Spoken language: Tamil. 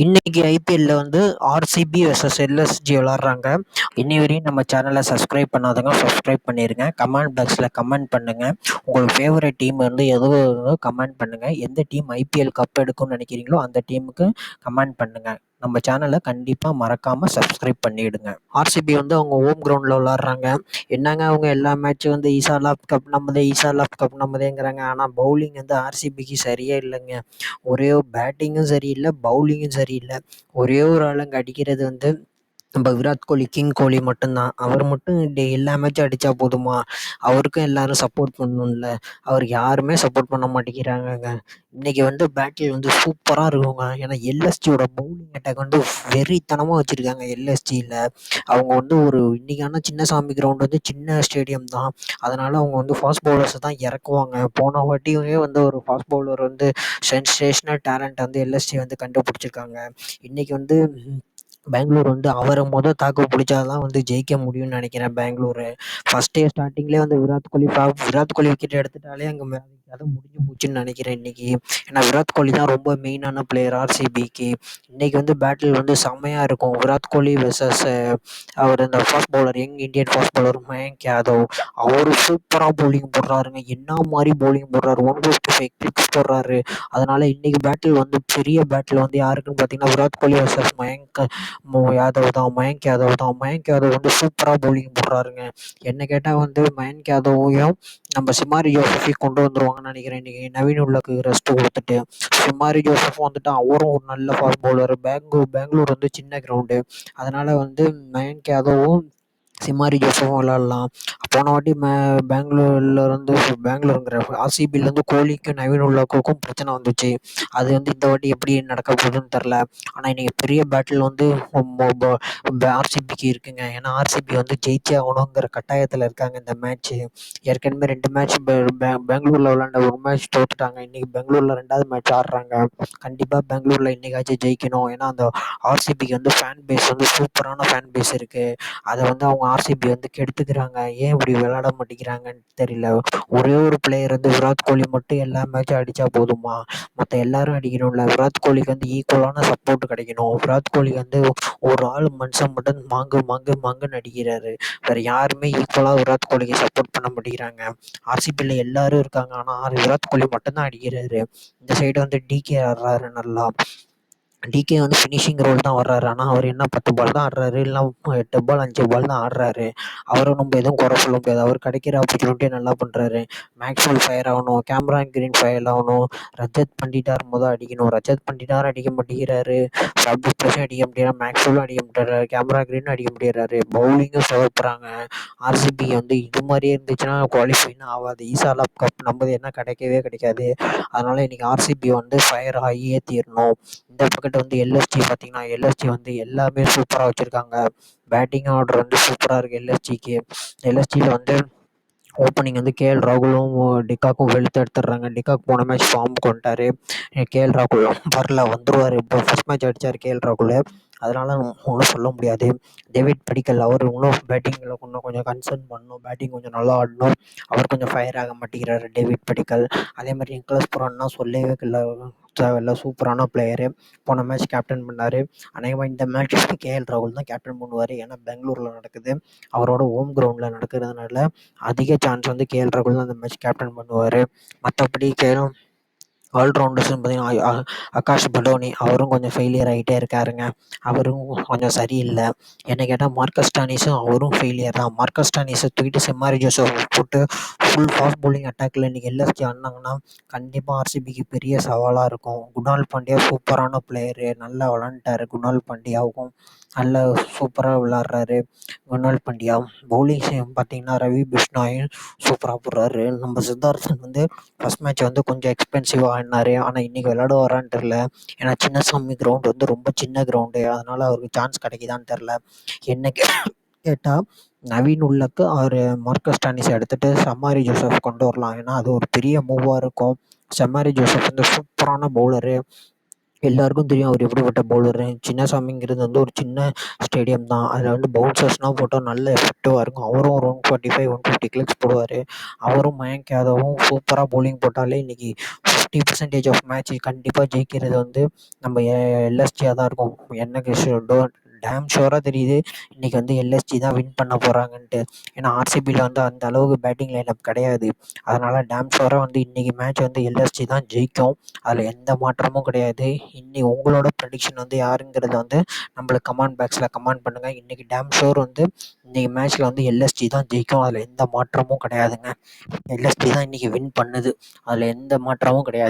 இன்னைக்கு ஐபிஎல்ல வந்து ஆர்சிபி வெர்சஸ் எல்எஸ்ஜி விளாட்றாங்க. இன்னி வரையும் நம்ம சேனலை சப்ஸ்கிரைப் பண்ணாதவங்க சப்ஸ்கிரைப் பண்ணிருங்க. கமெண்ட் பாக்ஸில் கமெண்ட் பண்ணுங்க. உங்களுக்கு ஃபேவரட் டீம் வந்து எதோ கமெண்ட் பண்ணுங்க. எந்த டீம் ஐபிஎல் கப் எடுக்கும்னு நினைக்கிறீங்களோ அந்த டீமுக்கு கமெண்ட் பண்ணுங்க. நம்ம சேனலை கண்டிப்பாக மறக்காமல் சப்ஸ்கிரைப் பண்ணிவிடுங்க. ஆர்சிபி வந்து அவங்க ஹோம் கிரவுண்டில் விளாட்றாங்க. என்னங்க அவங்க எல்லா மேட்சும் வந்து ஈசா லாப் கப் நம்மதேங்கிறாங்க. ஆனால் பவுலிங் வந்து ஆர்சிபிக்கு சரியே இல்லைங்க. ஒரே பேட்டிங்கும் சரியில்லை, பவுலிங்கும் சரியில்லை. ஒரே ஒரு ஆளுங்க அடிக்கிறது வந்து நம்ம விராட் கோலி, கிங் கோலி மட்டும்தான். அவர் மட்டும் எல்லா மேட்சும் அடித்தா போதுமா? அவருக்கும் எல்லாரும் சப்போர்ட் பண்ணணும்ல. அவருக்கு யாருமே சப்போர்ட் பண்ண மாட்டேங்கிறாங்கங்க. இன்னைக்கு வந்து பேட்டில் வந்து சூப்பராக இருக்குங்க. ஏன்னா எல்எஸ்ஜியோட பவுலிங் அட்டாக் வந்து வெறித்தனமாக வச்சுருக்காங்க. எல்எஸ்ஜியில் அவங்க வந்து இன்னைக்கான சின்னசாமி கிரவுண்ட் வந்து சின்ன ஸ்டேடியம் தான். அதனால் அவங்க வந்து ஃபாஸ்ட் பவுலர்ஸை தான் இறக்குவாங்க. போன வாட்டியுமே வந்து ஒரு ஃபாஸ்ட் பவுலர் வந்து சென்சேஷனல் டேலண்ட் வந்து எல்எஸ்ஜி வந்து கண்டுபிடிச்சிருக்காங்க. இன்றைக்கி வந்து பெங்களூர் வந்து அவரை தாக்கு பிடிச்சா தான் வந்து ஜெயிக்க முடியும்னு நினைக்கிறேன். பெங்களூரு ஃபஸ்ட்டே ஸ்டார்டிங்லேயே வந்து விராட் கோலி விக்கெட் எடுத்துட்டாலே அங்கே கதை முடிஞ்சு போச்சுன்னு நினைக்கிறேன் இன்றைக்கி. ஏன்னா விராட் கோலி தான் ரொம்ப மெயினான பிளேயர் ஆர்சிபிக்கு. இன்றைக்கி வந்து பேட்டில் வந்து செம்மையாக இருக்கும். விராட் கோலி வெர்சஸ் அவர் இந்த fast bowler, young Indian fast bowler Mayank Yadav. அவர் சூப்பராக பவுலிங் போடுறாருங்க. என்ன மாதிரி பவுலிங் போடுறாரு, 155 கிக்ஸ் போடுறாரு. அதனால் இன்றைக்கி பேட்டில் வந்து பெரிய பேட்டில் வந்து யாருக்குன்னு பார்த்தீங்கன்னா விராட் கோலி வெர்சஸ் மயங்க் யாதவ் வந்து சூப்பராக பவுலிங் போடுறாருங்க. என்ன கேட்டால் வந்து மயங்க் யாதவையும் நம்ம சிமாரி ஜோசஃபையும் கொண்டு வந்துருவாங்கன்னு நினைக்கிறேன். இன்றைக்கி நவீன் உல்லக்கு ரெஸ்ட் கொடுத்துட்டு சிமாரி ஜோசஃபும் வந்துட்டு அவரும் ஒரு நல்ல ஃபாஸ்ட் பவுலர். பெங்களூர் வந்து சின்ன கிரவுண்டு. அதனால் வந்து மயங்க் யாதவும் சிமாரி ஜோசஃபும் விளாட்லாம். போன வாட்டி பெங்களூருங்கிற ஆர்சிபிலேருந்து கோலிக்கும் நவீன் உல்லக்குக்கும் பிரச்சனை வந்துச்சு. அது வந்து இந்த வாட்டி எப்படி நடக்க போகுதுன்னு தெரில. ஆனால் இன்றைக்கி பெரிய பேட்டில் வந்து ஆர்சிபிக்கு இருக்குங்க. ஏன்னா ஆர்சிபி வந்து ஜெயிச்சே ஆகணுங்கிற கட்டாயத்தில் இருக்காங்க. இந்த மேட்ச்சு ஏற்கனவே 2 மேட்ச் பெங்களூரில் விளாண்ட ஒரு மேட்ச் தோற்றுட்டாங்க. இன்றைக்கி பெங்களூரில் 2வது மேட்ச் ஆடுறாங்க. கண்டிப்பாக பெங்களூரில் இன்றைக்காச்சும் ஜெயிக்கணும். ஏன்னா அந்த ஆர்சிபிக்கு வந்து ஃபேன் பேஸ் வந்து சூப்பரான ஃபேன் பேஸ் இருக்குது. அதை வந்து அவங்க ஆர்சிபி வந்து கெடுத்துக்கிறாங்க. ஏன் இப்படி விளையாட மாட்டேங்கிறாங்கன்னு தெரியல. ஒரே ஒரு பிளேயர் வந்து விராட் கோலி மட்டும் எல்லா மேட்சும் அடித்தா போதுமா? மற்ற எல்லாரும் அடிக்கணும்ல. விராட் கோலிக்கு வந்து ஈக்குவலான சப்போர்ட் கிடைக்கணும். விராட் கோலி வந்து ஒரு ஆள் மனுஷன் மட்டும் மாங்குன்னு அடிக்கிறாரு. வேறு யாருமே ஈக்குவலாக விராட் கோலிக்கு சப்போர்ட் பண்ண மாட்டேங்கிறாங்க. ஆர்சிபியில் எல்லாரும் இருக்காங்க. ஆனால் விராட் கோலி மட்டும்தான் அடிக்கிறாரு. இந்த சைடு வந்து டிகே ஆடுறாரு நல்லா. டிகே வந்து ஃபினிஷிங் ரோல் தான் வர்றாரு. ஆனால் அவர் என்ன 10 பால் தான் ஆடுறாரு, இல்லை 8 பால் 5 பால் தான் ஆடுறாரு. அவரை நம்ம எதுவும் குறை சொல்ல முடியாது. அவர் கிடைக்கிற ஆப்பர்ச்சுனிட்டியை நல்லா பண்ணுறாரு. மேக்ஸ்வெல் ஃபயர் ஆகணும், கேமரான் கிரீன் ஃபயர் ஆகணும், ரஜத் பண்டிட்டார் அடிக்கணும். ரஜத் பண்டிட்டார் அடிக்க மாட்டேங்கிறாரு, ஃபேப் ப்ளஸும் அடிக்க முடியாது, மேக்ஸ்வெல்லும் அடிக்க முடியாது, கேமரா கிரீனும் அடிக்க முடியாது. பவுலிங்கும் சொதப்புறாங்க. ஆர்சிபி வந்து இது மாதிரியே இருந்துச்சுன்னா குவாலிஃபைன்னு ஆகாது. ஈசா லாப் கப் நம்மது என்ன கிடைக்கவே கிடைக்காது. அதனால் இன்றைக்கி ஆர்சிபி வந்து ஃபயர் ஆகியே தீரணும். இந்த பக்கத்து வந்து எல்எஸ்ஜி பார்த்தீங்கன்னா எல்எஸ்ஜி வந்து எல்லாமே சூப்பராக வச்சுருக்காங்க. பேட்டிங் ஆர்டர் வந்து சூப்பராக இருக்குது எல்எஸ்ஜிக்கு. எல்எஸ்ஜியில் வந்து ஓப்பனிங் வந்து கேஎல் ராகுலும் டிகாக்கும் வெளுத்து எடுத்துடுறாங்க. டிகாக் போன மேட்ச் ஃபார்ம் கொண்டுட்டார். கேஎல் ராகுல் வந்துடுவார். இப்போ ஃபஸ்ட் மேட்ச் அடித்தார் கேஎல் ராகுல். அதனால் ஒன்றும் சொல்ல முடியாது. டேவிட் படிக்கல் அவர் இன்னும் பேட்டிங்கில் இன்னும் கொஞ்சம் கன்சர்ன் பண்ணணும். பேட்டிங் கொஞ்சம் நல்லா ஆடணும். அவர் கொஞ்சம் ஃபயர் ஆக மாட்டேங்கிறாரு டேவிட் படிக்கல். அதே மாதிரி நிக்கலஸ் புரான்னா சொல்லவே தேவையில்ல, சூப்பரான பிளேயரு. போன மேட்ச் கேப்டன் பண்ணார். அநேகமாக இந்த மேட்ச் கேஎல் ராகுல் தான் கேப்டன் பண்ணுவார். ஏன்னா பெங்களூரில் நடக்குது, அவரோட ஹோம் கிரவுண்டில் நடக்கிறதுனால அதிக சான்ஸ் வந்து கேஎல் ராகுல் தான் அந்த மேட்ச் கேப்டன் பண்ணுவார். மற்றபடி ஆல்ரவுண்டர்ஸ்னு பார்த்தீங்கன்னா ஆகாஷ் படோனி அவரும் கொஞ்சம் ஃபெயிலியர் ஆகிட்டே இருக்காருங்க. அவரும் கொஞ்சம் சரியில்லை. என்ன கேட்டால் மார்க்கஸ் ஸ்டானிஸும் அவரும் ஃபெயிலியர் தான். மார்க்கஸ் ஸ்டானிஸை தூக்கிட்டு சிமாரி ஜோசப் போட்டு ஃபுல் ஃபாஸ்ட் பவுலிங் அட்டாக்கில் இன்றைக்கி எல்எஸ்ஜி ஆடினாங்கன்னா கண்டிப்பாக ஆர்சிபிக்கு பெரிய சவாலாக இருக்கும். குணால் பாண்டியா சூப்பரான பிளேயரு, நல்லா விளாண்டுட்டாரு. குணால் பாண்டியாவுக்கும் நல்லா சூப்பராக விளாட்றாரு. குணால் பாண்டியா பவுலிங் பார்த்தீங்கன்னா ரவி பிஷ்னாயும் சூப்பராக போடுறாரு. நம்ம சித்தார்த்தன் வந்து ஃபஸ்ட் மேட்ச் வந்து கொஞ்சம் எக்ஸ்பென்சிவாக ஆடினார். ஆனால் இன்றைக்கி விளையாடுவாரான்னு தெரில. ஏன்னா சின்னசாமி கிரவுண்டு வந்து ரொம்ப சின்ன கிரவுண்டு. அதனால் அவருக்கு சான்ஸ் கிடைக்குதான்னு தெரில. என்ன கேட்டால் நவீன் உல்லக்கு அவர் மார்க்கஸ் ஸ்டானிஸை எடுத்துகிட்டு சமாரி ஜோசப் கொண்டு வரலாம். ஏன்னா அது ஒரு பெரிய மூவாக இருக்கும். சமாரி ஜோசப் வந்து சூப்பரான பவுலரு. எல்லாருக்கும் தெரியும் அவர் எப்படிப்பட்ட பவுலரு. சின்னசாமிங்கிறது வந்து ஒரு சின்ன ஸ்டேடியம் தான். அதில் வந்து பவுன்சர்ஸ்லாம் போட்டால் நல்ல எஃபெக்டிவாக இருக்கும். அவரும் ஒரு 145, 150 கிளிக்ஸ் போடுவார். அவரும் மயங்க் யாதவும் சூப்பராக பவுலிங் போட்டாலே இன்னைக்கு 50% ஆஃப் மேட்ச் கண்டிப்பாக ஜெயிக்கிறது வந்து நம்ம எல்எஸ்ஜியாக தான் இருக்கும். எனக்கு டேம் ஷுவராக தெரியுது இன்னைக்கு வந்து எல்எஸ்ஜி தான் வின் பண்ண போகிறாங்கன்ட்டு. ஏன்னா ஆர்சிபியில் வந்து அந்த அளவுக்கு பேட்டிங் லைனப் கிடையாது. அதனால் டேம் ஷுவராக வந்து இன்னைக்கு மேட்ச் வந்து எல்எஸ்ஜி தான் ஜெயிக்கும். அதில் எந்த மாற்றமும் கிடையாது. உங்களோட ப்ரெடிக்ஷன் வந்து யாருங்கிறத வந்து நம்மளுக்கு கமெண்ட் பாக்ஸில் கமெண்ட் பண்ணுங்கள். இன்றைக்கி டேம் ஷோர் வந்து இன்றைக்கி மேட்ச்சில் வந்து எல்எஸ்ஜி தான் ஜெயிக்கும். அதில் எந்த மாற்றமும் கிடையாதுங்க. எல்எஸ்ஜி தான் இன்றைக்கி வின் பண்ணுது. அதில் எந்த மாற்றமும் கிடையாது.